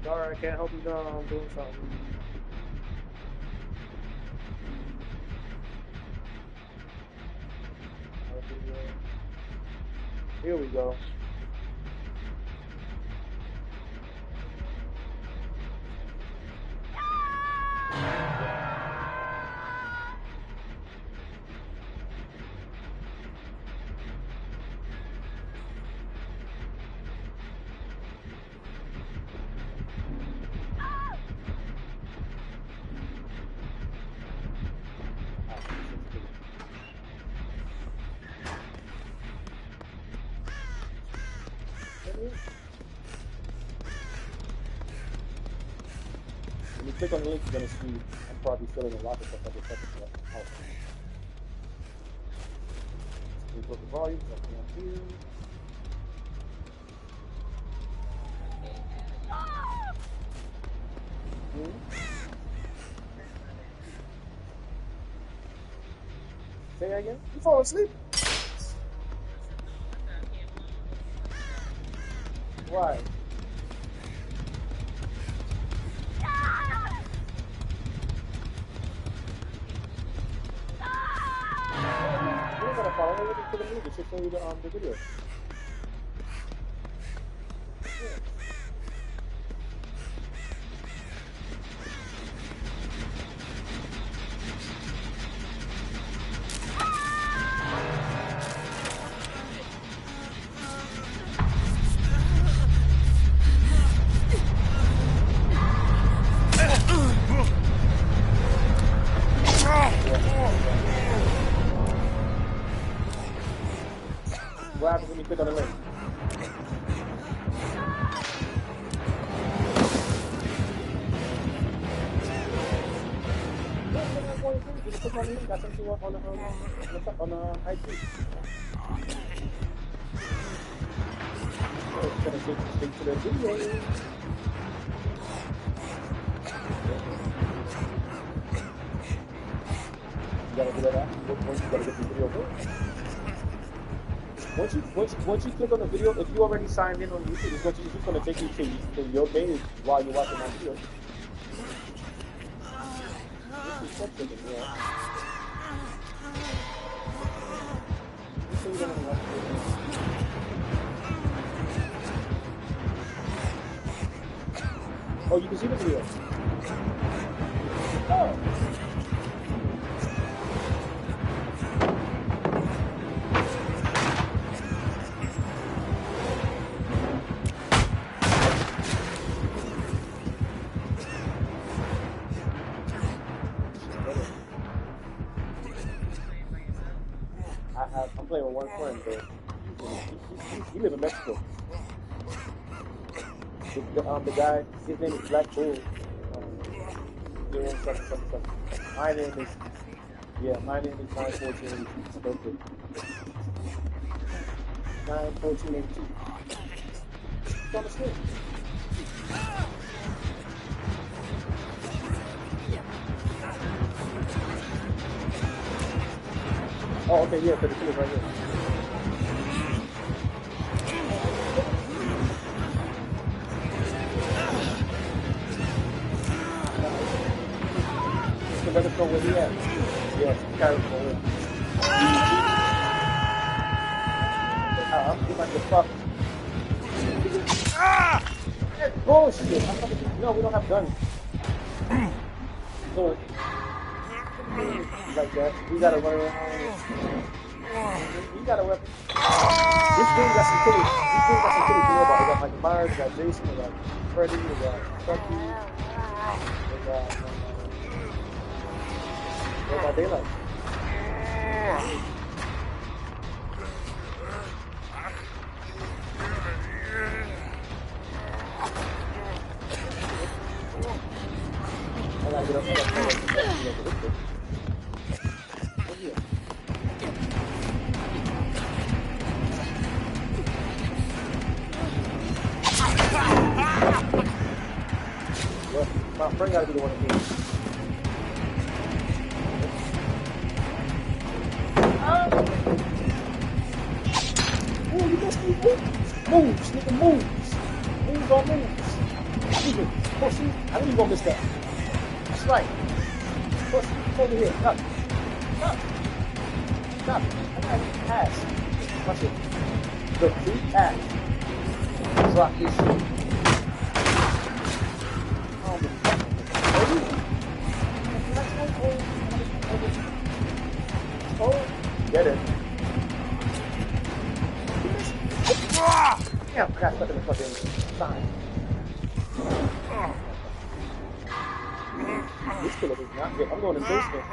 Sorry, I can't help you now. I'm doing something. Here we go. When you click on the link, you're gonna see I'm probably still in the locker stuff. I just have to out. We put the volume up here. Say that again? You fall asleep? Why? You don't gotta follow me to the movie. Just show you the video. Yeah. What happens when you click on the link? Just click on the link. I sent you up on the IG. So it's gonna take you straight to the video. You gotta do that after. Once you gotta get the video first. Once you click on the video, if you already signed in on YouTube, it's just going to take you to your page while you're watching that video. This is something, yeah. Oh, you can see the video. Oh. I'm playing with one friend, but he lives in Mexico. The guy, his name is Black Bull. 0777. My name is 91482. Perfect. 91482. It's on the screen. Oh, okay, yeah, so the kid is right here. So let us know where he at. Yes, carry him away. I'm like the fuck. That's bullshit. No, we don't have guns. So, like that. We gotta run around. We got a weapon. This game got some kills. This game got some kills to know about. We got Michael Myers, we got Jason, we got Freddy, we got Chucky, we got Daylight. I gotta get up. My friend gotta be the one to do it. Oh, you must be moves, nigga, moves. Moves on moves. Pussy. I knew you gonna miss that. That's right. Pussy. Over here. Up. Up. Stop. I got ass. Watch it. Look, see? Ass. Drop this shit. Oh, get it. Damn, I got stuck in the fucking sign. This killer is not good. I'm going to basement.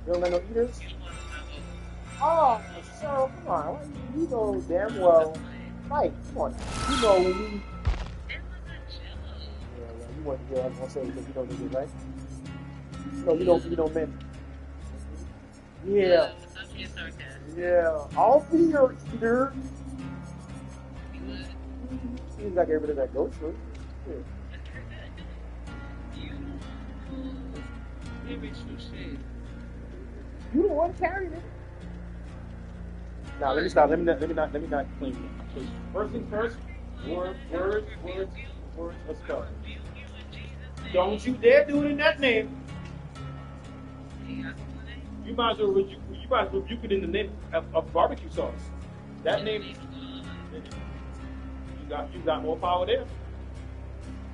You don't got no eaters? Oh, so come on. You know damn well. Mike, come on. You know when we. Yeah, you want to hear what I was going to say because you don't need it, right? No, you don't men. Yeah. Yeah. I'll be your eater. Seems like everybody that goes through. Yeah. You the one carrying it. Now let me stop. Let me not clean it. First things first. Words. Let's go. Don't you dare do it in that name. You might as well rebuke it in the name of barbecue sauce. That name. You got more power there.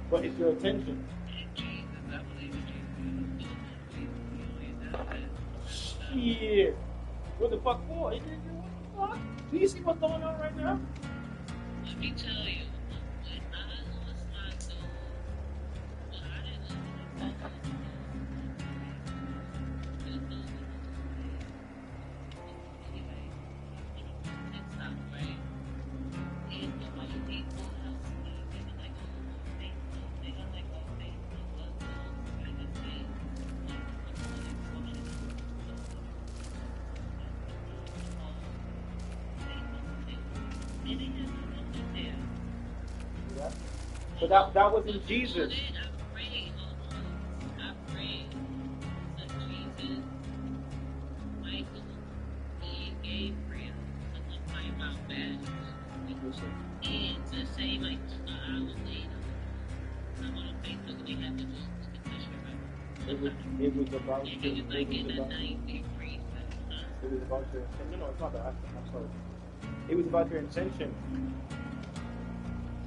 But it's your attention. Shit. What the fuck for? What the fuck? Do you see what's going on right now? Let me tell you. When I lost my soul, I didn't know. But that wasn't Jesus. I prayed that Jesus, Michael, and Gabriel, to find out bad. And to say like an hour later, I'm on Facebook, they have to do the confession, right? It was about and he was like in the 93. It was about your no, it's not that. I'm sorry. It was about your intention.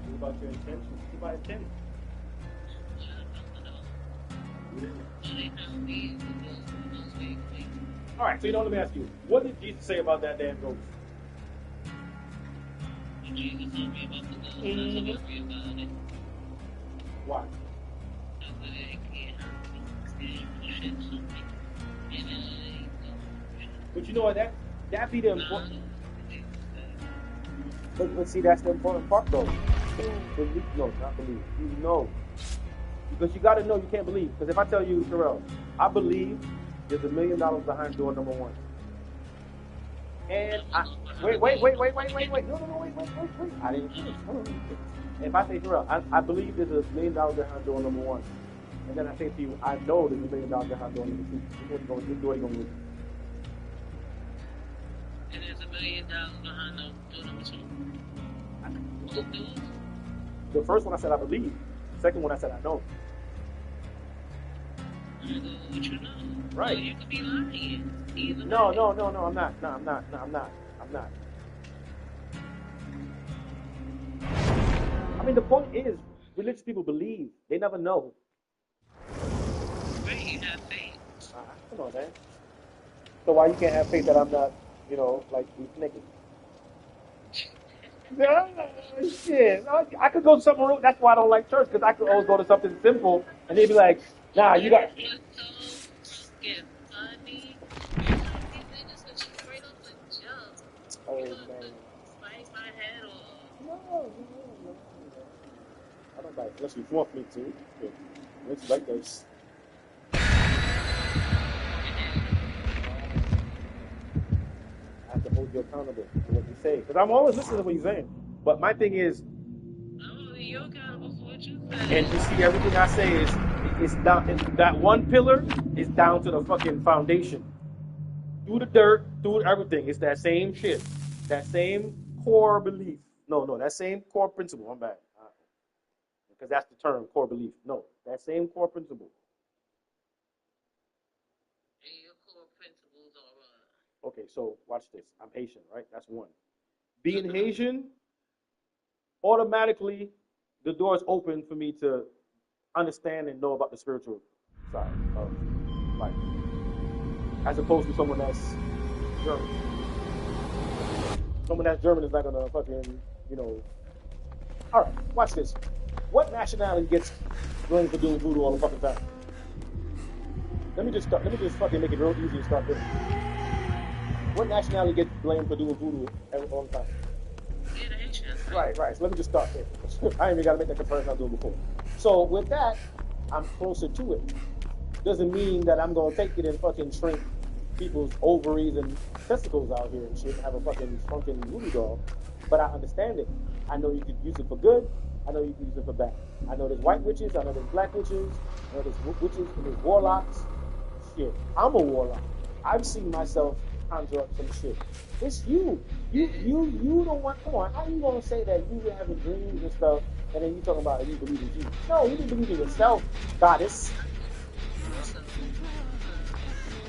It was about your intention. It's about intent. All right, so let me ask you, what did Jesus say about that damn ghost? Jesus told me about the ghost. I was worried about it. Why? I said it can't hurt me. Shit something. But you know what? That be the important. But see, that's the important part, though. Believe, no, not believe. You know, because you got to know you can't believe. Because if I tell you, Terrell, I believe there's $1 million behind door number 1. And I'm I gonna go behind wait, the wait, game. wait, wait, wait, wait, wait. No, no, no, wait, wait, wait, wait. I didn't finish. Hold on, let me finish. If I say Terrell, I believe there's $1 million behind door number one. And then I say to you, I know there's $1 million behind door number two. This door gonna win. And there's $1 million behind door number two. Both doors? The first one I said I believe. The second one I said I know. I go with what you know. Right. So you could be lying. Either No, way. no, no, no, I'm not. No, I'm not. No, I'm not. I'm not. I mean, the point is, religious people believe. They never know. Right, you have faith. Come on, man. So why you can't have faith that I'm not, like these niggas? No, shit. No, I could go to something real. That's why I don't like church, because I could always go to something simple, and they'd be like, nah, you got. What's so fucking funny? These niggas are straight up a joke. Oh, You man. gonna spike my head off. No. I don't like it. Unless you want me to. Yeah. It's like this. I have to hold you accountable for what you say. Because I'm always listening to what you're saying. But my thing is, You're accountable for what you say. and you see everything I say is down. That one pillar is down to the fucking foundation. Through the dirt, through everything. It's that same shit. That same core belief. No, that same core principle. I'm back. Because that's the term, core belief. No, that same core principle. And your core principles are Okay, so watch this. I'm Haitian, right? That's one. Being Haitian, automatically the door is open for me to understand and know about the spiritual side of life, as opposed to someone that's German. Someone that's German is not gonna fucking, All right, watch this. What nationality gets blamed for doing voodoo all the fucking time? Let me just fucking make it real easy and start there. What nationality gets blamed for doing voodoo all the time? yeah, the Haitians. Right. So let me just start there. I ain't even got to make that comparison I was doing before. So with that, I'm closer to it. Doesn't mean that I'm gonna take it and fucking shrink people's ovaries and testicles out here and shit and have a fucking voodoo doll. But I understand it. I know you could use it for good. I know you can use it for bad. I know there's white witches. I know there's black witches. I know there's witches and there's warlocks. Shit, I'm a warlock. I've seen myself conjure up some shit. It's you. You don't want. Come on. How you gonna say that you were having dreams and stuff, and then you talking about you believe in Jesus? No, you didn't believe in yourself, goddess.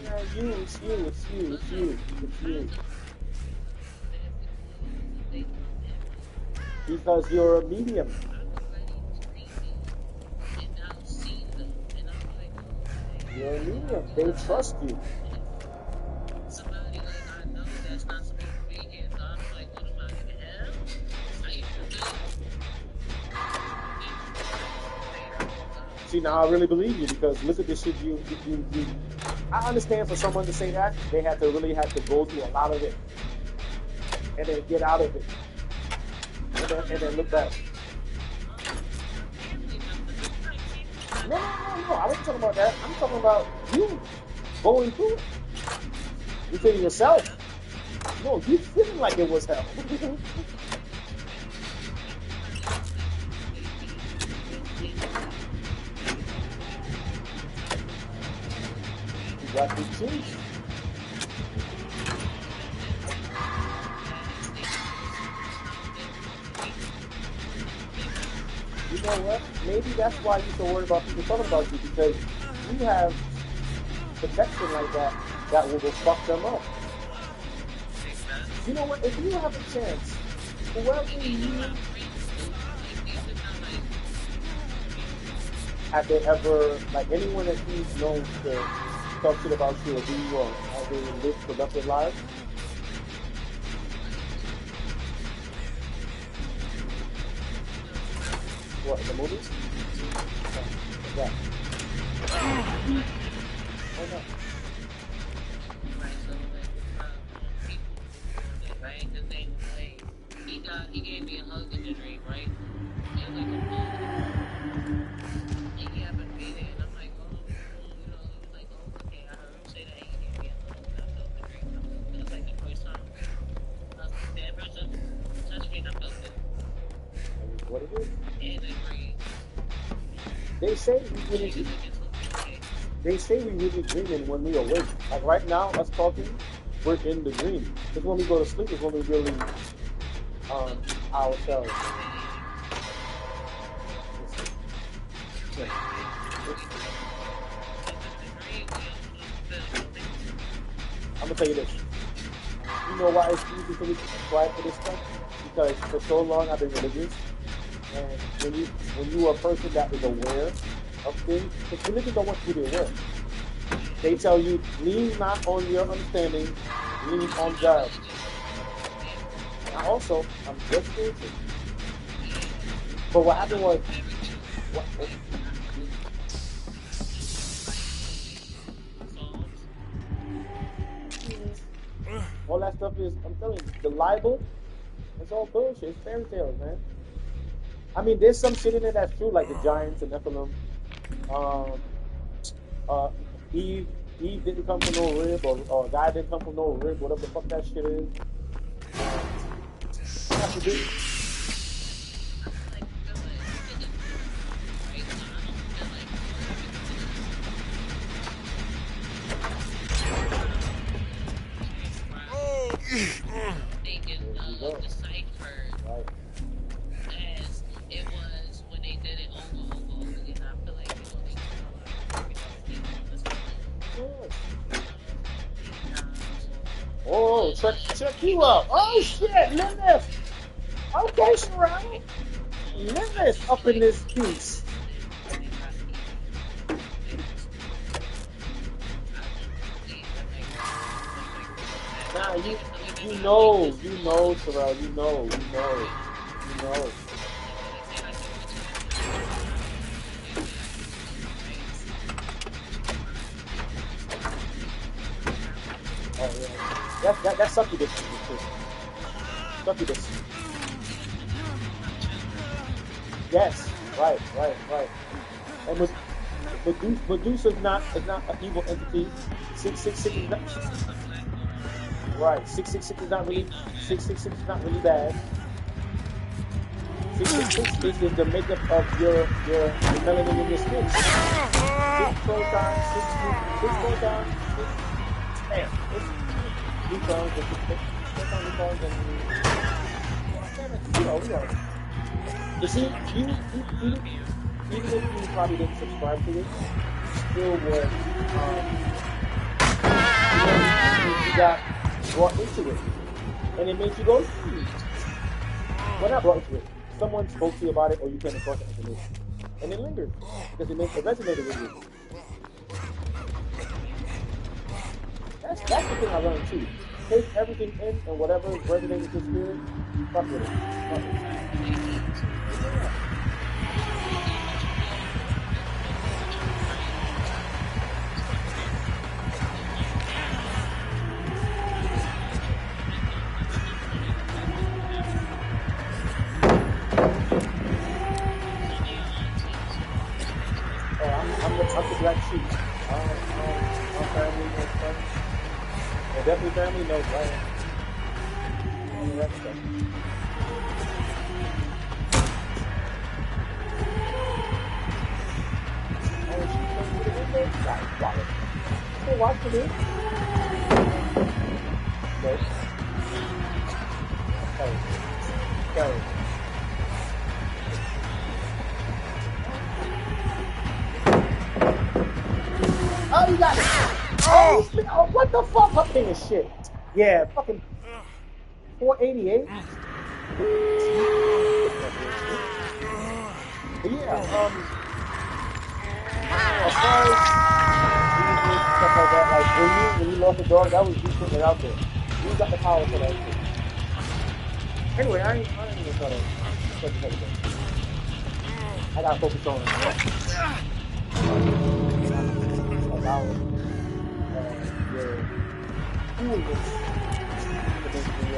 Yeah, it's you. Because you're a medium. You're a medium. They trust you. Somebody like I know that's not supposed to be here, so I'm like, what am I in hell? How you do See, now I really believe you, because look at this shit you. I understand for someone to say that, they really have to go through a lot of it. And then get out of it. And then look back. No. I wasn't talking about that. I'm talking about you going through it. You feeling yourself. No, you feeling like it was hell. You got the truth. You know what? Maybe that's why you're so worried about people talking about you, because you have protection like that will go fuck them up. You know what? If you have a chance, whoever you have they ever, like anyone that he's known to talk shit about you or do you wrong, have they lived productive lives? What, the movies? Yeah. Why not? right? His name was Wade. He gave me a hug in the dream, right? It was like a and he happened to be there, and I'm like, oh, he was like, oh, okay, I heard him say that he gave me a hug, and I felt the dream. It was like the first time. they say we really, they say we really dreaming when we awake. Like right now, us talking, we're in the dream. Because when we go to sleep is when we really ourselves. I'm gonna tell you this. You know why it's easy for me to subscribe to this stuff? Because for so long I've been religious, and when you are a person that is aware of things, because religion don't want you to be aware. They tell you lean not on your understanding, lean on God. And I'm just spiritual. But what happened was, all that stuff is, I'm telling you, the libel, it's all bullshit. It's fairy tales, man. I mean, there's some shit in there that's true, like the giants and Nephilim. Um, Eve didn't come from no rib, or God didn't come from no rib, whatever the fuck that shit is. Have to do. They can decipher as it was when they did it over again. I feel like Oh, check you out. Oh shit, Lilith. Okay, Sherelle. Lilith up in this piece. Nah, you know, Sherelle, you know. Oh yeah, that's succubus. Succubus. Yes, right. And Medusa is not an evil entity. 666 is not. Right, 666 is not really. 666 is not really bad. 666 is the makeup of your melanin in your skin. 6 protons, 6 protons, 6. Damn, it's neutrons and 6 protons and. We are. You see, even if you probably didn't subscribe to it, still was. You got brought into it, and it made you go. Well, not brought into it. Someone spoke to you about it, or you came across the information, and it lingered because it resonated with you. That's the thing I learned too. Take everything in, and whatever resonates with your spirit, fuck with it. Fuck with it. I'm the black sheep. My family knows friends. Well, definitely family knows right. All that stuff. Oh, she came through the window? Got it. Hey, watch for this. Okay. Oh, you got it. Oh, what the fuck? That thing is shit. Yeah, fucking 488. Yeah, as far as stuff like that, like when you lost the dog, that was you putting it out there. You got the power for that shit. Anyway, I ain't even try to I gotta focus on allow your coolness to basically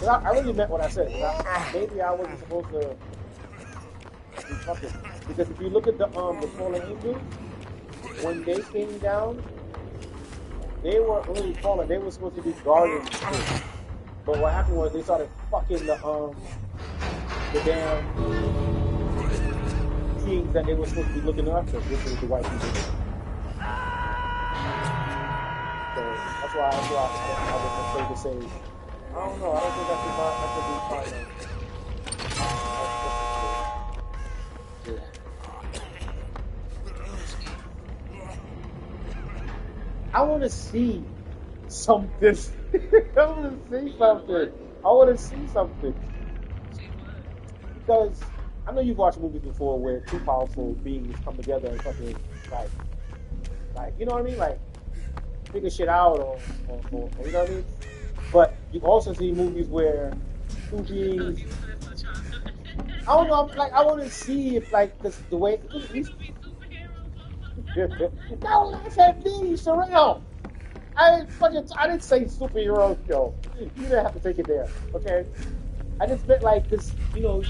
I really meant what I said. Maybe I wasn't supposed to be fucking, because if you look at the fallen angels, when they came down, they weren't really fallen. They were supposed to be guardians. But what happened was they started fucking the damn kings that they were supposed to be looking after, which was the white people. So that's why I was afraid to say. I don't know. I don't think I could be fine. Yeah. I want to see something. I want to see something. I want to see something. Because I know you've watched movies before where two powerful beings come together and fucking like you know what I mean, like figure shit out or you know what I mean. But you also see movies where two beings. I don't know. Like I want to see if like cause the way. No, I said me, Sherelle. I didn't say superhero show. You didn't have to take it there, okay? I just meant like this, you know.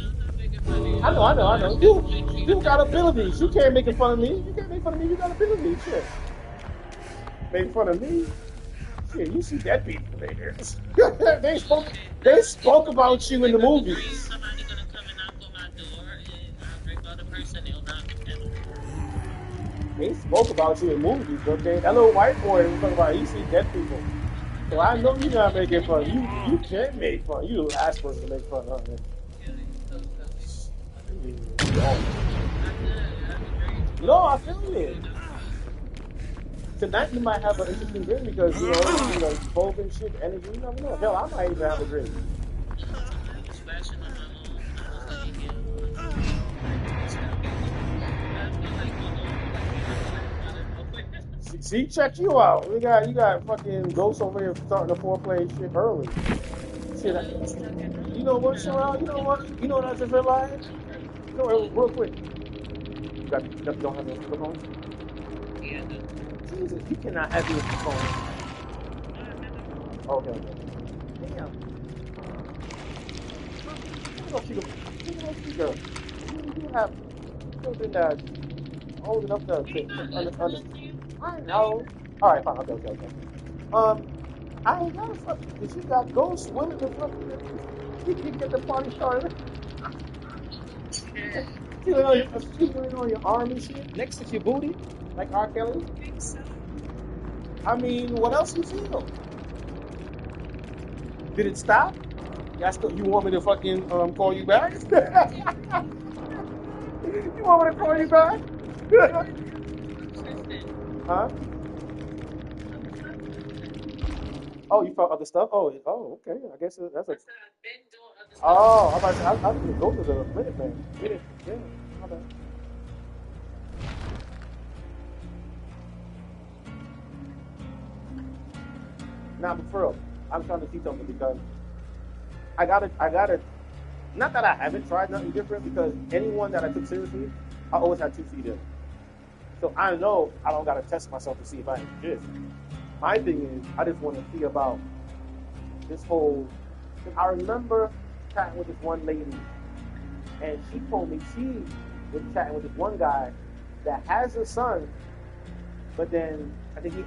I know. You got abilities. You can't make fun of me. You can't make fun of me. You got abilities. Shit. Make fun of me. Shit, you see dead people there. They spoke about you in the movies. Somebody gonna come and knock on my door, and I'll bring out the person. They'll knock him. They spoke about you in movies, okay? That little white boy was talking about he see dead people. So I know you're not making fun. You can't make fun. You the last person to make fun of him. No, I feel it. Tonight you might have an interesting dream because you know, smoke and shit, energy. You never know. Hell, I might even have a dream. See, check you out. You got fucking ghosts over here starting to foreplay shit early. Shit, you know what, Sherelle? You know what I just realized? You know, real quick. You don't have your phone? Yeah. Jesus, you cannot have your phone. Okay. Damn. You have children that old enough to understand. I know. All right, fine. Okay. I ain't got a fucking. If you got ghosts women to fucking, you can get the party started. Feeling on your arm and shit next to your booty, like R. Kelly. I mean, what else you feel? Did it stop? You want me to fucking call you back? You want me to call you back? Huh? Oh, you felt other stuff? Oh, okay. I guess that's a. Oh, I'm about to say, I didn't go to the minute man. Minute, yeah, my bad. Now, but for real, I'm trying to see something because I gotta. Not that I haven't tried nothing different because anyone that I took seriously, I always had 2 feet in. So I know I don't gotta test myself to see if I exist. My thing is, I just want to see about this whole. I remember chatting with this one lady, and she told me she was chatting with this one guy that has a son, but then I think he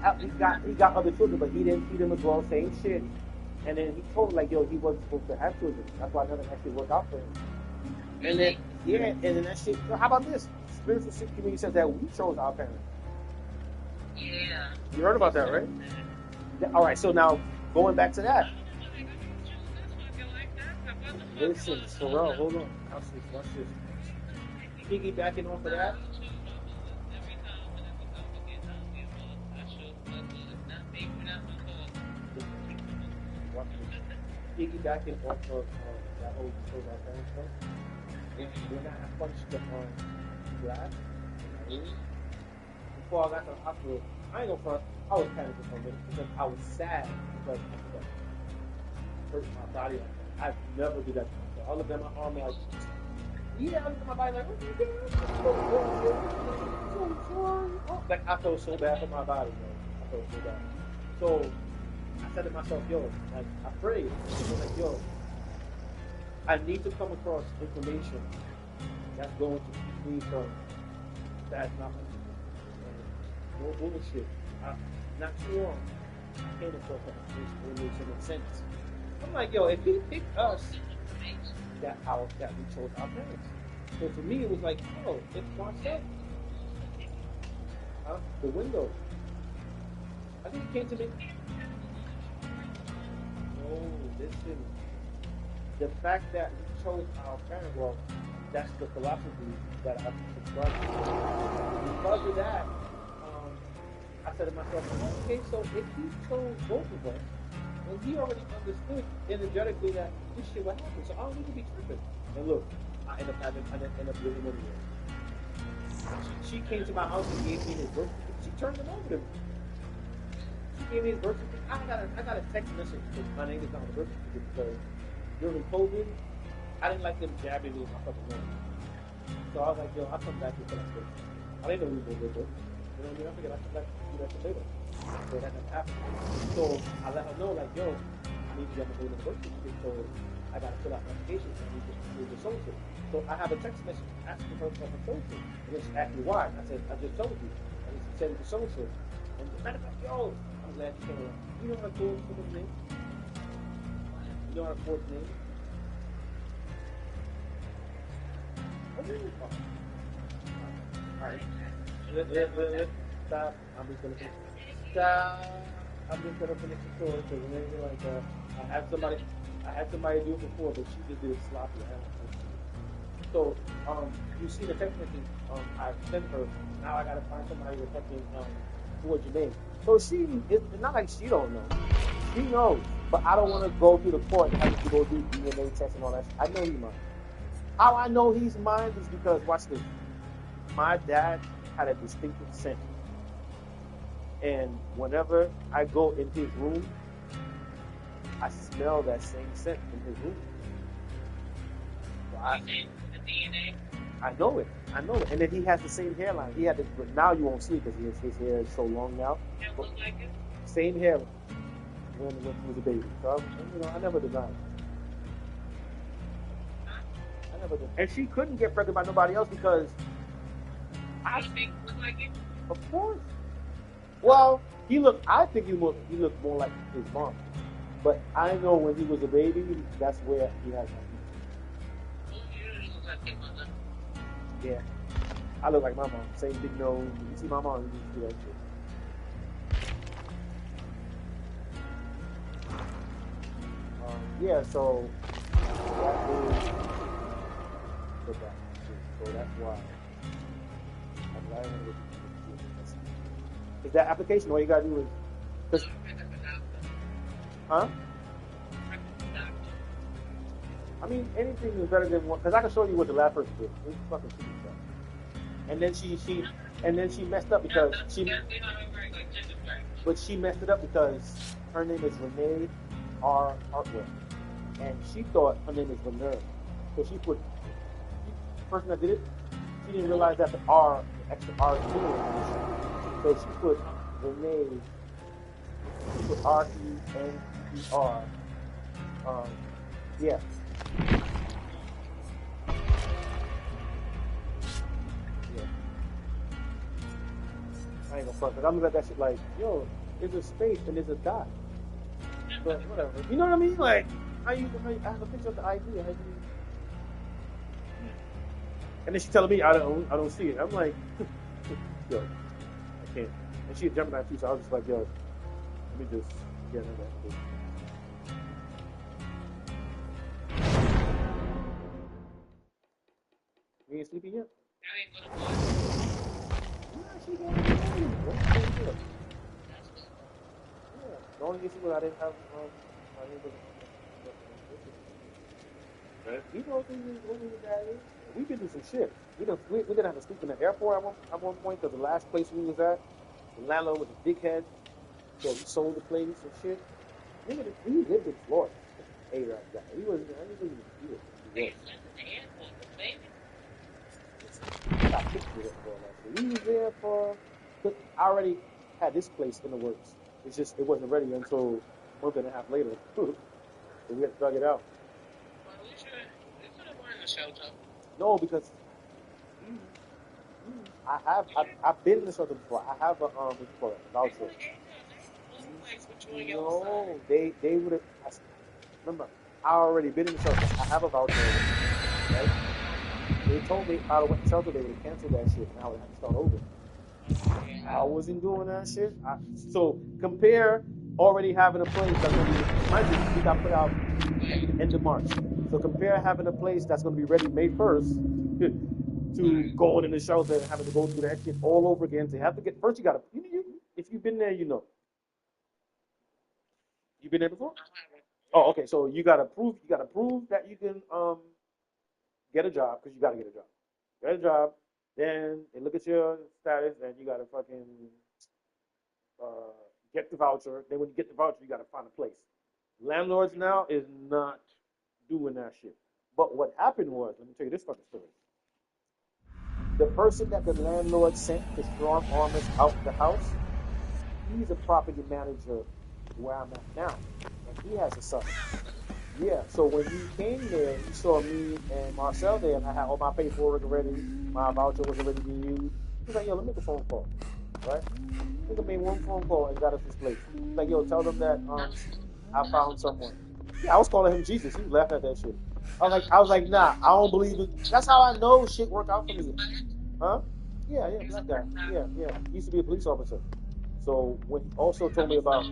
got other children, but he didn't feed them as well, same shit. And then he told me like, yo, he wasn't supposed to have children. That's why nothing actually worked out for him. And then and then that shit. How about this? Spiritual Sikh community says that we chose our parents. Yeah. You heard about that, right? All right. So now going back to that. Listen, Sorrel, hold on. Watch this. Piggybacking off of that. Piggybacking off of that whole chose our parents stuff. When I punched the glass before I got to the hospital, I ain't gonna front. I was panicking for a minute because I was sad because I hurt my body like that. I've never do that to myself. I looked at my arm like, yeah, I looked at my body like, what are you doing? Like, I felt so bad for my body, man. I felt so bad. So, I said to myself, yo, like, I prayed. I was like, yo, I need to come across information that's going to keep me from bad knowledge. No bullshit. Not too long. I came across that information. It makes so much sense. I'm like, yo, if he picked us, that house that we chose our parents. So for me, it was like, oh, it's Marcel. Huh? The window. I think he came to me. No, listen. The fact that we chose our parent, well, that's the philosophy that I subscribe to. Because of that, I said to myself, okay, so if he chose both of us, and he already understood energetically that this shit would happen, so I don't need to be tripping. And look, I end up living anyway. She came to my house and gave me his birth certificate. She turned it over to me. She gave me his birth certificate. I got a text message because my name is not on the birth certificate because during COVID, I didn't like them jabbing me in my fucking name. So I was like, yo, I'll come back here for that birth. I didn't know we were good. You know what I mean? I figured I'd come back and do that shit later. So that never happened. So I let her know, like, yo, I need to get my name on the birth certificate, so I got to fill out an application. So I need the social. So I have a text message asking her for her social. And then she asked me why. I said, I just told you. And she said it's a social. And the matter of fact, yo, I'm glad you came around. You know how to call someone's name? You know how to call his name? Alright. Stop. I'm just gonna finish. Stop. I'm just gonna finish the story because anything like that. I had somebody do it before, but she just did it sloppy. So, you see the text message I sent her. Now I gotta find somebody to fucking forge your name. So it's not like she don't know. She knows, but I don't want to go through the court and have to go do DNA tests and all that. I know he's mine. How I know he's mine is because, watch this. My dad had a distinctive scent. And whenever I go in his room, I smell that same scent in his room. So I know it. And then he has the same hairline. He had the, but now you won't see it because his hair is so long now. But same hair when he was a baby. So, I never denied it. And she couldn't get pregnant by nobody else because of course. Well, I think he looked more like his mom. But I know when he was a baby, that's where he has my. Yeah. I look like my mom. Same big nose. You see my mom, you see that shit. Yeah, so that's why I'm glad is that application. All you gotta do is, huh? I mean, anything is better than one. Because I can show you what the last person did. It's fucking stupid stuff. And then she messed up because she messed it up because her name is Renee R. Artwork, and she thought her name is Renee. So she put the person that did it. She didn't realize that the R, the extra R is in. So she put Renee. She put R-E-N-E-R. Yeah. I ain't gonna fuck it. I'm looking at that shit like, yo, there's a space and there's a dot. But whatever. You know what I mean? Like, I have a picture of the ID. And then she telling me I don't see it. I'm like, yo, I can't. And she had Gemini too, so I was just like, yo, let me just get her that. You ain't sleeping yet? Yeah, the only issue was I didn't have you know what that is? We've been through some shit. We didn't have to sleep in the airport at one point because the last place we was at, the landlord was a dickhead, so he sold the place and shit. He lived in Florida. A-Rap guy. He wasn't even here. He was there for. I already had this place in the works. It's just it wasn't ready until a month and a half later. So we had to drag it out. No, because I've been in the shelter before. I have a voucher. No, they would have. remember, I already been in the shelter. I have a voucher already, right? They told me if I went to shelter, they would have canceled that shit, and I would have to start over. I wasn't doing that shit. So compare already having a place that's going to be, mind you, we got put out end of March. So compare having a place that's going to be ready May 1st to going in the shelter and having to go through that shit all over again. To have to get, first you got to, if you've been there, you know. You've been there before? Oh, okay. So you got to prove that you can get a job, because you got to get a job. Get a job, then they look at your status, and you got to fucking get the voucher. Then when you get the voucher, you got to find a place. Landlords now is not doing that shit. But what happened was, let me tell you this fucking story. The person that the landlord sent to strong armors out the house, he's a property manager where I'm at now, and he has a son. Yeah, so when he came there, he saw me and Marcel there, and I had all my paperwork ready, my voucher was already being used. He's like, yo, let me make a phone call, right? Nigga made one phone call and got us this place. He's like, yo, tell them that I found someone. Yeah, I was calling him Jesus. He was laughing at that shit. I was like, nah, I don't believe it. That's how I know shit worked out for me. Huh? Yeah, black guy. Yeah. He used to be a police officer. So when he also told me about,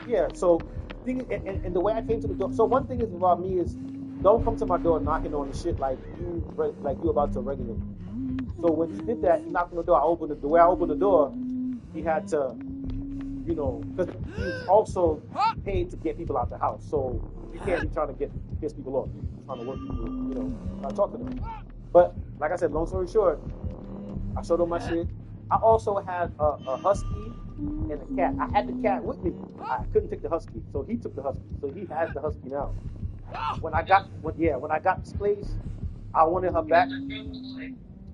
yeah, so and the way I came to the door. So one thing is about me is, don't come to my door knocking on the shit like you about to regulate. So when he did that, he knocked on the door. The way I opened the door, he had to, because he's also paid to get people out the house. So you can't be trying to piss people off. You're trying to work people, not talk to them. But like I said, long story short, I showed him my shit. I also had a husky and a cat. I had the cat with me. I couldn't take the husky, so he took the husky. So he has the husky now. When I got this place, I wanted her back.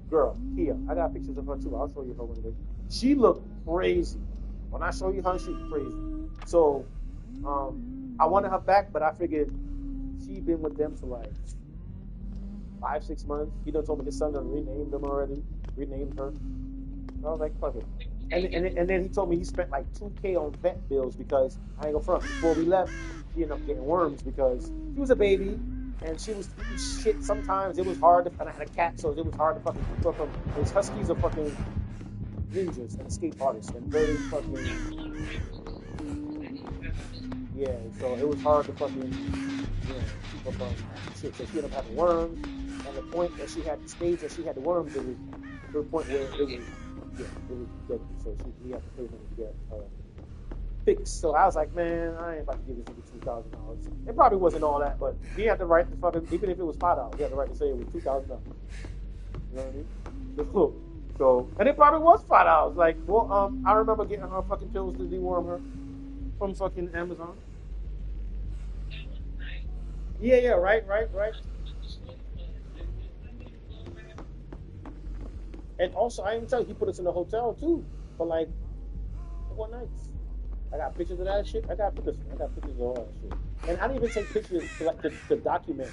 Girl, here, I got pictures of her too. I'll show you her one day. She looked crazy. When I show you her, she was crazy. So, I wanted her back, but I figured she'd been with them for like 5-6 months. He done told me his son done renamed them already. Renamed her. I was like, fuck it. And then he told me he spent like $2,000 on vet bills because, I ain't gonna front, before we left, she ended up getting worms because she was a baby and she was eating shit sometimes. It was hard to, and I had a cat, so it was hard to fucking keep up from. His huskies are fucking ninjas and escape artists and very fucking, yeah, so it was hard to fucking, keep up on shit. So she ended up having worms, and the point that she had, the stage that she had the worms, it was to the point where it was deadly. So we had to pay money to get fixed. So I was like, man, I ain't about to give this nigga $2,000. It probably wasn't all that, but he had the right to fucking, even if it was $5, he had the right to say it was $2,000. You know what I mean? So, and it probably was $5. Like, well, I remember getting her fucking pills to deworm her from fucking Amazon. Yeah, right. And also, I didn't tell you, he put us in a hotel too for like 4 nights. I got pictures of that shit. I got pictures of all that shit. And I didn't even take pictures to document.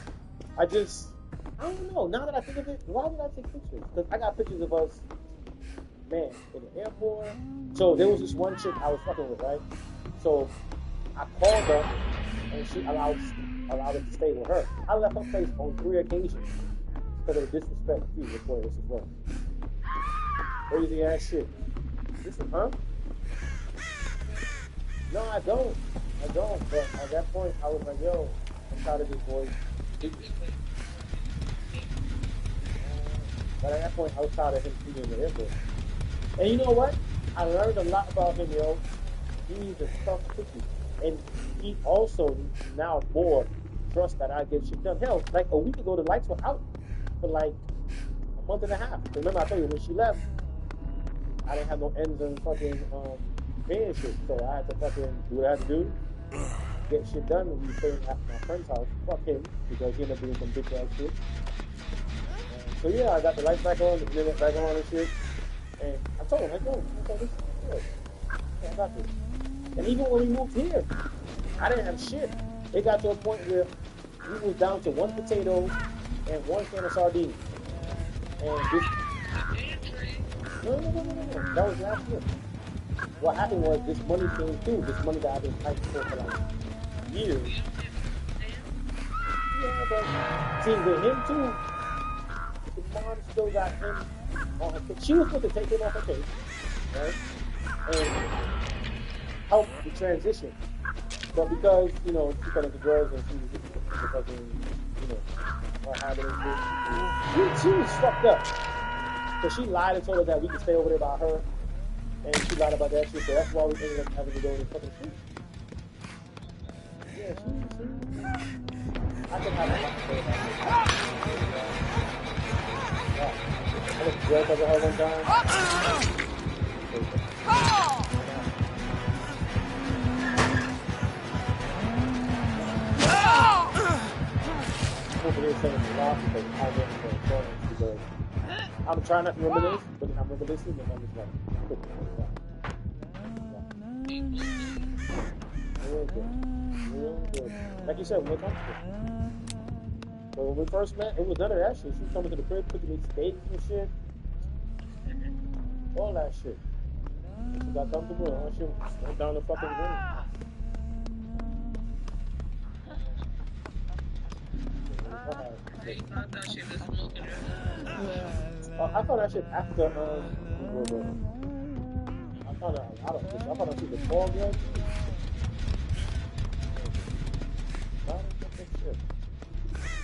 I don't know. Now that I think of it, why did I take pictures? Because I got pictures of us, man, in the airport. So there was this one chick I was fucking with, right? So I called her, and she allowed us to stay with her. I left her place on 3 occasions because of disrespect. She reported this as well. Crazy ass shit. Listen, huh? No, I don't. But at that point, I was like, yo, I'm tired of this boy. But at that point, I was tired of him being in the airport. And you know what? I learned a lot about him, yo. He's a tough cookie. And he also now more trusts that I get shit done. Hell, like a week ago, the lights were out for like a month and a half. Remember I told you, when she left, I didn't have no ends in fucking paying shit. So I had to fucking do what I had to do. Get shit done, and we were staying at my friend's house. Fuck him, because he ended up doing some bitch ass shit. So yeah, I got the lights back on, the internet back on and shit. And I told him, this is good. Yeah, I got this. And even when we moved here, I didn't have shit. It got to a point where we was down to 1 potato and 1 can of sardines. And this... No. That was last year. What happened was this money came through. This money that I've been fighting for like years. because, see, with him too, the mom still got him on her case. She was supposed to take him off her case, right? And help the transition. But because, you know, she got into drugs and she was fucking, you know, what happened she was fucked up. So she lied and told us that we could stay over there by her. And she lied about that shit, so that's why we ended up having to go in the fucking street. Yeah, she I could have a lot to say about it. I went to jail because of her one time. Over there saying a lot because I went for insurance because I'm trying not to reminisce, but I'm reminiscing and I'm just like, real good. Real good. Like you said, we're comfortable. So when we first met, it was none of that shit. She was coming to the crib, cooking me steaks and shit. All that shit. She got comfortable and all shit went down the fucking room. I thought that shit was smoking her. I thought that shit after, I found out a lot of shit. I found out she was a tall girl.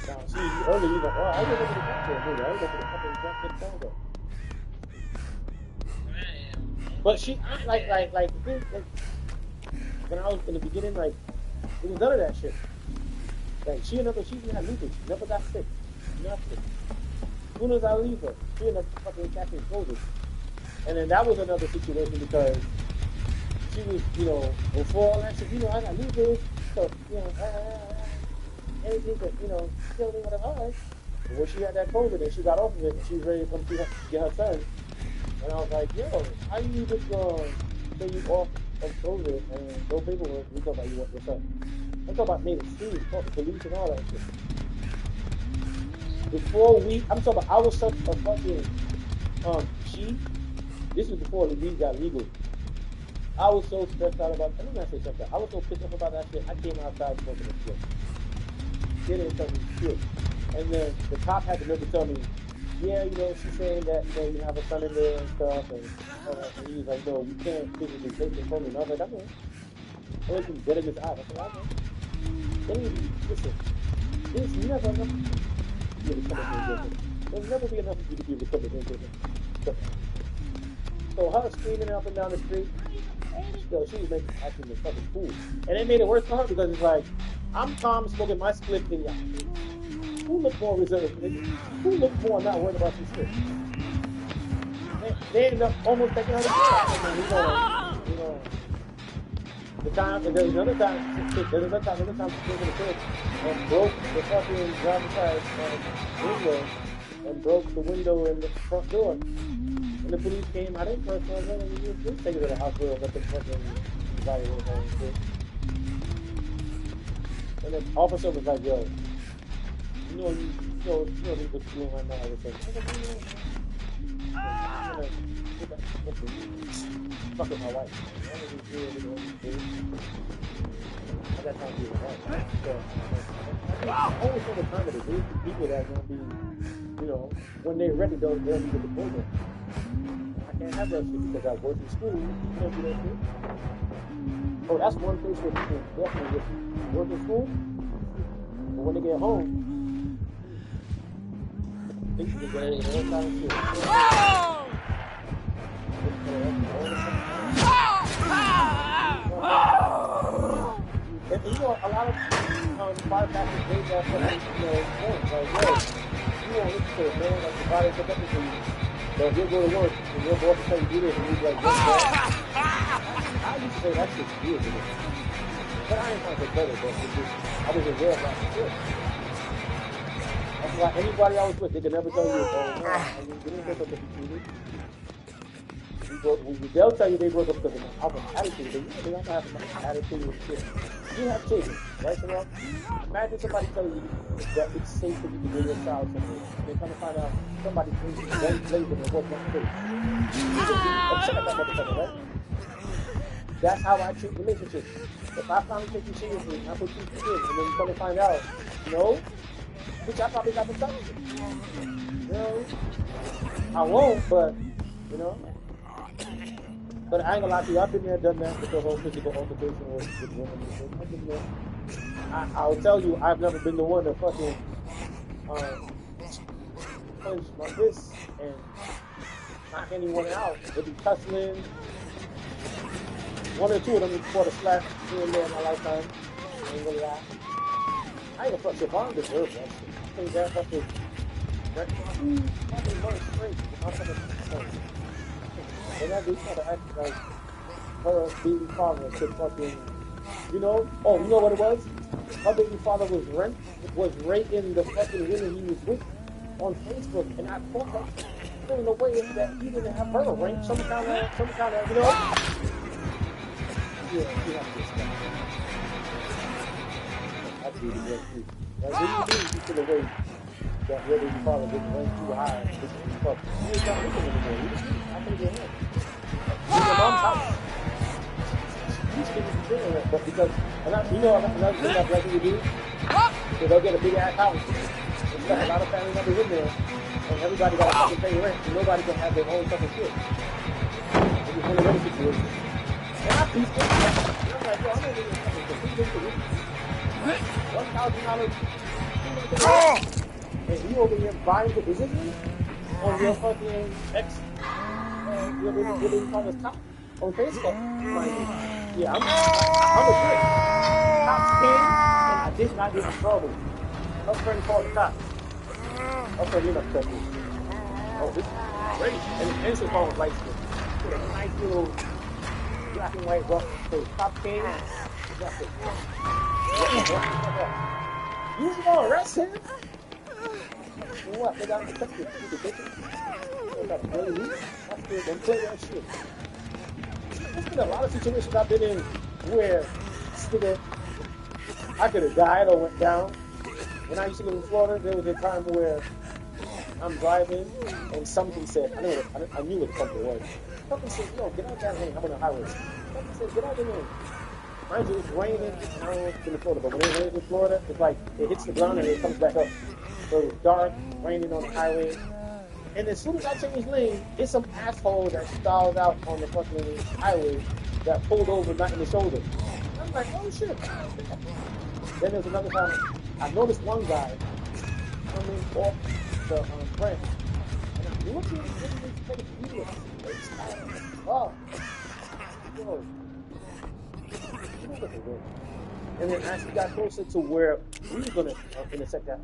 Now, see, earlier you go, oh, I didn't go to the doctor. I didn't go to the fucking doctor. But she, like, when I was in the beginning, like, it was none of that shit. Like, she had lupus. She never got sick. Nothing. As soon as I leave her, she ended up fucking catching COVID. And then that was another situation because she was, you know, before all that shit, you know, I got lupus, so, you know, anything that, you know, still didn't want to hide. But when she had that COVID and she got off of it and she was ready to come get her son, and I was like, yo, how you just gonna say you off of COVID and no paperwork, we talk about you want your son. I'm talking about made it serious, talk to police and all that shit. I'm talking about, I was such a fucking, this was before the weed got legal. I was so stressed out about, I don't want to say stressed out, I was so pissed off about that shit, I came outside smoking that shit. They didn't tell me shit. And then the cop had to never tell me, yeah, you know, she's saying that, you know, you have a son in there and stuff, and he was like, no, you can't physically take it from me. And I was like, I know. I was dead in his eye. I said, I know. Listen, there's never enough for you to come in here. There'll never be enough for you to be able to come in here. So her screaming up and down the street, yo, she was making acting the fucking fool. And it made it worse for her because it's like, I'm calm smoking my split than y'all. Who looked more reserved? Who looked more not worried about some shit? They ended up almost taking out the car. You know, the time, and there's another time she came to the crib and broke the fucking driver's side window and broke the window in the front door. And the police came out in first and we just take it to the hospital and let the fucking evaluate and shit. And the officer was like, yo, you know what you're doing right now. I was like, fucking my wife. I got time to do that. So, I always think the time that there's people that are going to be, you know, when they're ready, they'll be with the program. I can't have that shit because I work in school. You can't do that shit. Oh, that's one place where people definitely work in school. But when they get home, they should be getting all kind of shit. And you know, a lot of firefighters made that fucking, you know, point. Like, yo, you won't listen to it, man. Like, the body took up to you. So if you go to work and your boss will tell you to do this, and you're like, yes, man. I used to say that shit's weird to me. But I ain't trying to say better, but it's just, I was aware of that shit. That's why anybody I was with, they could never tell you, oh, no, I mean, they didn't break up with you. They'll tell you they broke up because of my attitude, but you don't have an attitude and shit. You have children, right, Terrell? Imagine somebody telling you that it's safe for you to give your child something. They're trying to find out somebody's very lazy and working on things. You just be upset at that motherfucker, right? That's how I treat relationships. If I finally take you seriously and I put you to kids, and then you come to find out, no, which I probably got the touch. You know, I won't, but you know. But I ain't gonna lie to you, I've been there, done that with the whole physical altercation with women. I've been there. I'll tell you, I've never been the one to fucking punch my fist and knock anyone out. They be tussling. One or two of them before the slap here and there in my lifetime. I ain't gonna lie. I ain't gonna fuck Siobhan deserve that shit. I think that fucking fucking money straight. I'm gonna and that bitch try to act like her baby father could fucking, you know? Oh, you know what it was? Her baby father was rating the fucking women he was with on Facebook, and I thought that there was no way that he didn't have her rank some kind of, you know? Yeah, she had to get stuff. That's really good too. Like, what do you do to the way that your baby father didn't rank too high? Fuck. He ain't got looking anymore. He was I couldn't get him. He's your mom's house. He's getting doing it, but because, you know, another thing that black people do, so they'll get a big ass house. There's got a lot of family members in there, and everybody got to fucking pay rent, and nobody can have their own fucking shit. It's just one of those situations. And I pieced it. And I'm like, yo, I'm not even fucking completely for $1,000. And you over here buying the position on your fucking ex, your baby father's top on Facebook. Like, yeah, I'm a trick. Cops came, and I did not get in trouble. Her friend called the cops. Her friend ended up trouble. Oh, this is great. And she called light skin. With a nice little black and white rough. So cops came. You ain't gonna arrest him? What? They got protected. They got really weak. That's good. Don't play that shit. There's been a lot of situations I've been in where I could have died or went down. When I used to live in Florida, there was a time where I'm driving and something said, I knew what something was. Something said, yo, get out that lane. I'm on the highway. Something said, get out the lane. Mind you, it's raining. I don't know if it's in Florida, but when it rains in Florida, it's like it hits the ground and it comes back up. So it's dark, raining on the highway. And as soon as I change lane, it's some asshole that stalls out on the fucking highway that pulled over not in the shoulder. I'm like, oh shit. Then there's another time, I noticed one guy coming off the branch. And I'm looking at this face, he was oh, yo. And then as he got closer to where we were going to intersect that,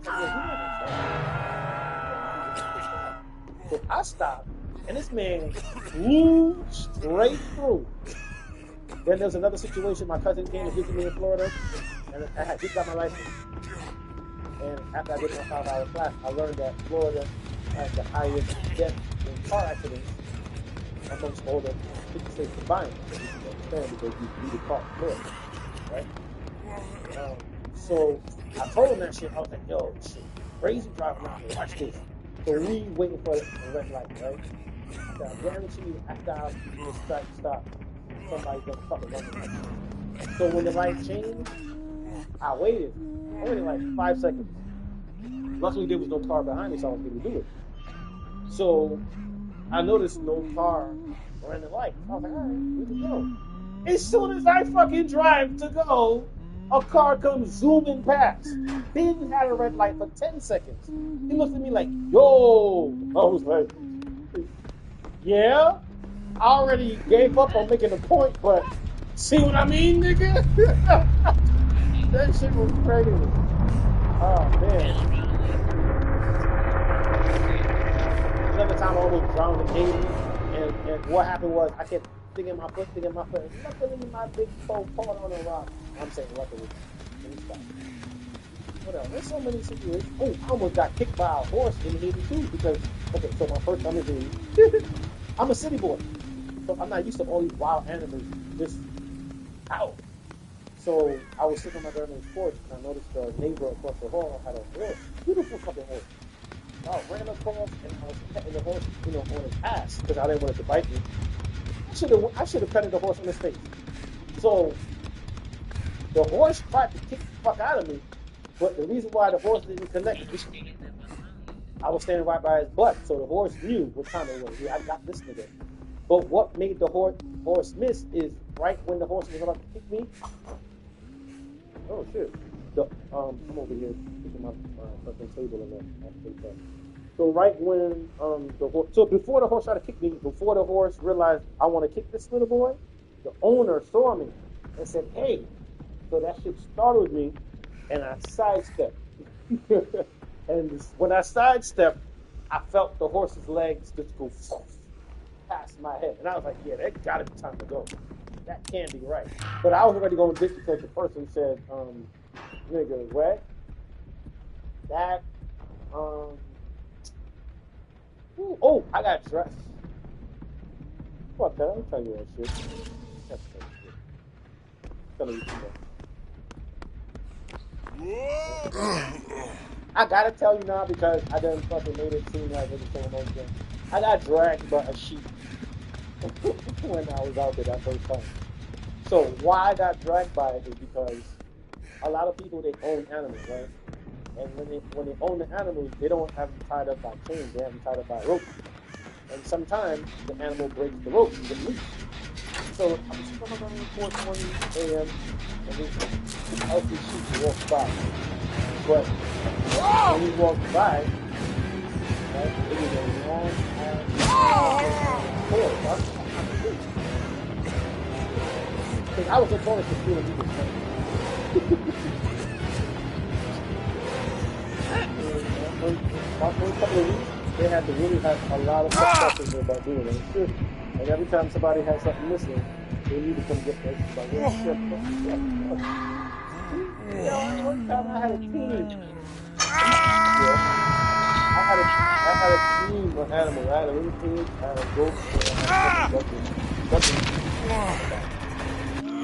so I stopped, and this man flew straight through. Then there's another situation. My cousin came to visit me in Florida, and I had just got my license. And after I did my 5-hour class, I learned that Florida has the highest death in car accidents amongst all the 50 states combined. You can understand because you need a car in Florida, right? So I told him that shit. I was like, yo, shit, crazy driving out here. Watch this. So we waiting for the red light, right? I guarantee you, after I stop, somebody's gonna fucking run the light. So when the light changed, I waited. I waited like 5 seconds. Luckily, there was no car behind me, so I was able to do it. So I noticed no car ran the light. I was like, all right, good to go. As soon as I fucking drive to go, a car comes zooming past. Didn't have a red light for 10 seconds. He looked at me like, yo. I was like, yeah, I already gave up on making a point, but see what I mean, nigga? That shit was crazy. Oh, man. Another time I almost drowned in Haiti, and what happened was I kept sticking my foot, luckily my big toe caught on a rock. I'm saying luckily. Let me stop. What else? There's so many situations. Oh, I almost got kicked by a horse in Haiti too because, okay, so my first time in Haiti, I'm a city boy. So I'm not used to all these wild animals just out. So I was sitting on my grandma's porch and I noticed the neighbor across the hall had a horse, beautiful fucking horse. I ran across and I was petting the horse, on his ass because I didn't want it to bite me. I should have petted the horse in his face. So the horse tried to kick the fuck out of me, But the reason why the horse didn't connect, I was standing right by his butt, so the horse knew what time it was. Yeah, I got this nigga. But what made the horse miss is right when the horse was about to kick me. Oh shit! I'm over here picking my fucking table and that. So right when so before the horse tried to kick me, before the horse realized I want to kick this little boy, the owner saw me and said, "Hey!" So that shit startled me, and I sidestepped. And when I sidestepped, I felt the horse's legs just go past my head, and I was like, "Yeah, that gotta be time to go. That can't be right." But I was already going to ditch because the person said, "Nigga, what? That, ooh, oh, I got dressed. Fuck that, I'm telling you that shit. That's that shit. I'm telling you that. I gotta tell you now because I done fucking made it seem like it was so emotional. I got dragged by a sheep when I was out there that first time. So why I got dragged by it is because a lot of people, they own animals, right? And when they own the animals, they don't have them tied up by chains, they have them tied up by rope. And sometimes the animal breaks the rope and gets loose. So I was coming around 4:20 a.m. and this healthy sheep walked by. But when he walked by, right, it was a long ass cord. Because I was so bonus to stealing people's money. My first couple of weeks, they had to really have a lot of discussions about doing it. And every time somebody had something missing, they need to come get that shit. Like, one time I had a team. Yeah. I had a team of animals. I had a little pig, I had a goat, and I had a duckling.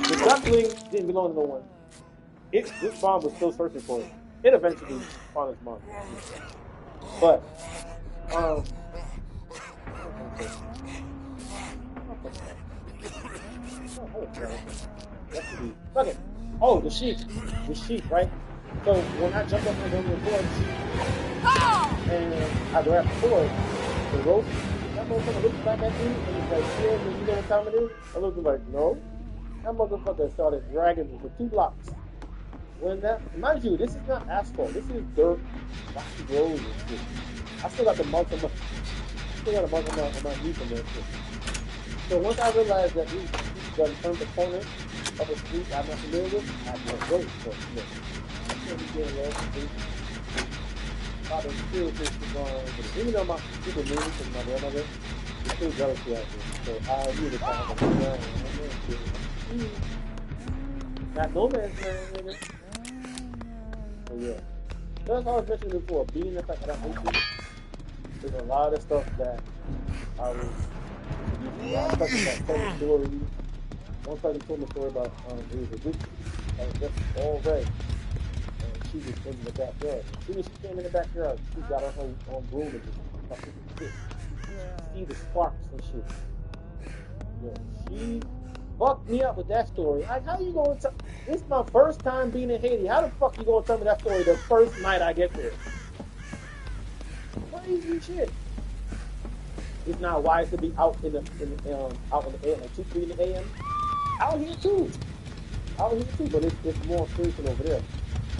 The duckling didn't belong to no one. This farm was still searching for it. It eventually found its mom. But, okay. Oh, the sheep, right? So when I jumped up on the board and I grabbed the cord, the rope, that motherfucker looked back at me and was like, "Yeah, you know what time it is?" I looked like, "No." That motherfucker started dragging me for 2 blocks. Mind you, this is not asphalt. This is dirt, rocky roads and shit. I still got the mark on my knee from that shit. So once I realized that we done turned the corner of a street I'm not familiar with, I went go for it. I couldn't get a little street. Father still thinks he's going, but even though my people knew me from my grandmother, it's still jealousy out there. So I knew the time of my grandmother. Not no man's land, nigga. So yeah. So as I was mentioning before, being the fact that I'm 18, there's a lot of stuff that I was talking about telling stories. One person told me a story about it was a witch that was just all red. And she was in the backyard. As soon as she came in the backyard, she got her own broom and just fucking shit. See the sparks and shit. Yeah. She fucked me up with that story. Like, how you gonna tell? This is my first time being in Haiti. How the fuck you gonna tell me that story the first night I get there? Crazy shit. It's not wise to be out in the AM at 2-3 in the AM. Out here too, but it's more spiritual over there.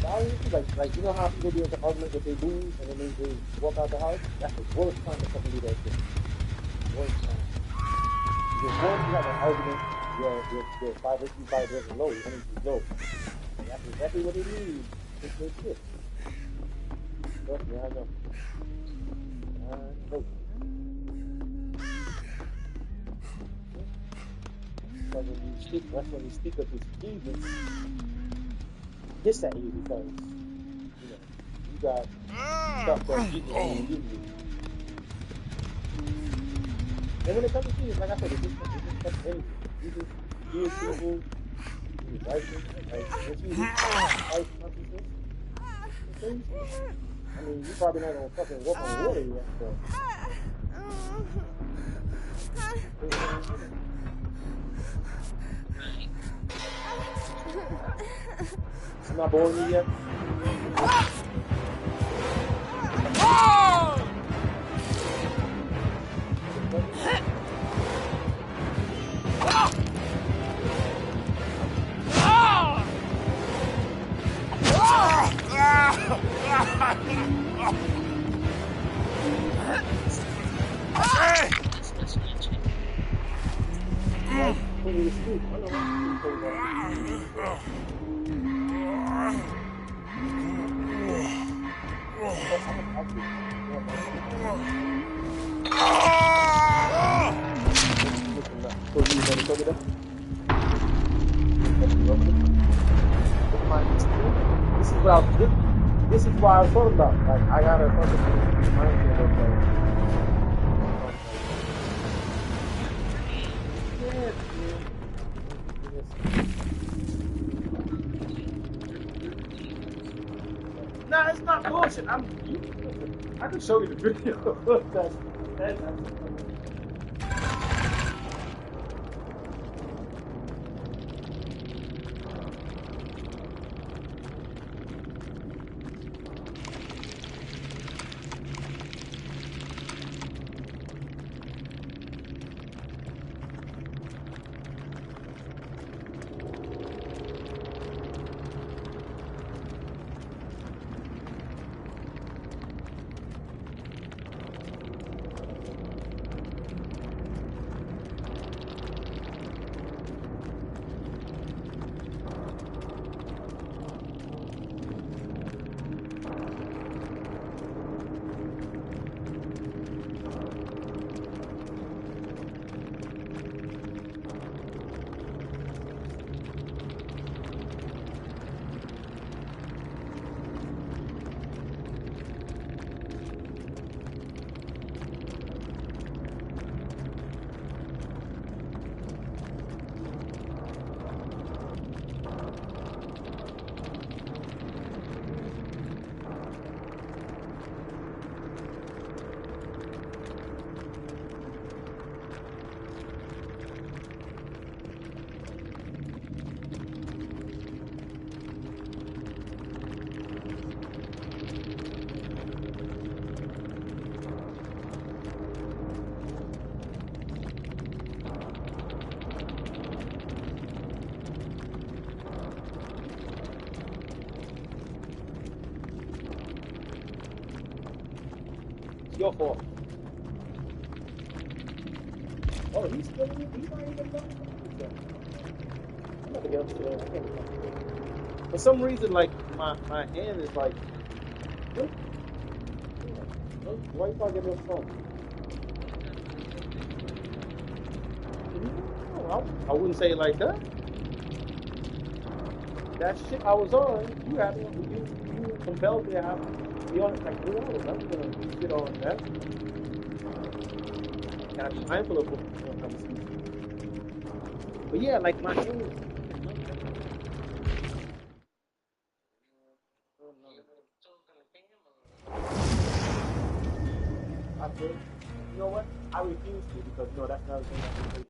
Out here too, like you know how people be in the argument with their booze and then they walk out the house. That's the worst time to fucking do that shit. Worst time. Because once you have an argument, your vibration low, your energy is low. And that's exactly what it means. It's good shit. Trust me, I know. But when you speak of this Jesus, this at you because you got stuff that Jesus didn't give you. And when it comes to Jesus, like I said, it's just anything. Jesus gives people righteous, like what you do, Christ consciousness. I mean, you probably not gonna fucking walk on water yet, but I'm not boring you yet. This is why I was talking about. Like, I gotta fucking mindful of Nah, it's not bullshit. I can show you the video. that's your fault. Oh, he's still in it? He's not even done. I'm not gonna get upstairs. I can't get upstairs. For some reason, like, my hand is like, what? Why you can't get this phone? No, I wouldn't say it like that. That shit I was on, you compelled me to have be on it like 3 hours. I'm gonna get on that. Gotta be mindful of what I'm seeing. But yeah, like my hand. I feel, you know what? I refuse to because that's not the thing I can